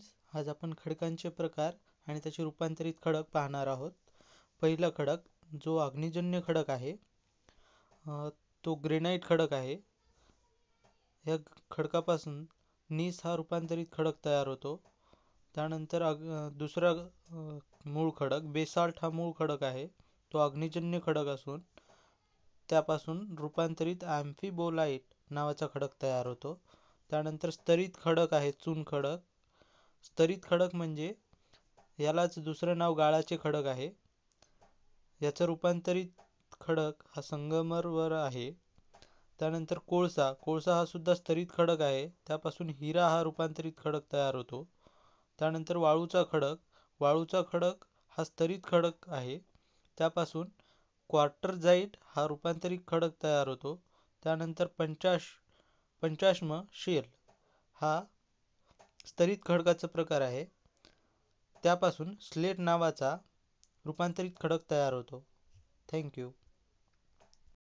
Friends, आज आपण खडकांचे प्रकार आणि त्याचे रूपांतरित खडक पाहणार आहोत. पहिला खडक जो अग्निजन्य खडक आहे, तो ग्रेनाइट खडक आहे. या खडकापासून नीस हा रूपांतरित खडक तयार होतो. त्यानंतर दुसरा मूळ खडक बेसाल्ट हा मूळ खडक आहे. तो अग्निजन्य खडक असून त्यापासून रूपांतरित ॲम्फिबोलाइट नावाचा खडक तयार होतो. त्यानंतर स्तरित खडक आहे, चून खडक. स्तरित खडक म्हणजे यालाच दुसरं नाव गाळाचे खडक आहे. याचा रूपांतरित खडक हा संगमरवर आहे. त्यानंतर कोळसा हा सुद्धा स्तरित खडक आहे. त्यापासून हिरा हा रूपांतरित खडक तयार होतो. त्यानंतर वाळूचा खडक हा स्तरित खडक आहे. त्यापासून क्वार्टरजाईट हा रूपांतरित खडक तयार होतो. त्यानंतर पंचाश्म शेल हा स्तरित खडकाचा प्रकार आहे. त्यापासून स्लेट नावाचा रूपांतरित खडक तयार होतो. थँक्यू.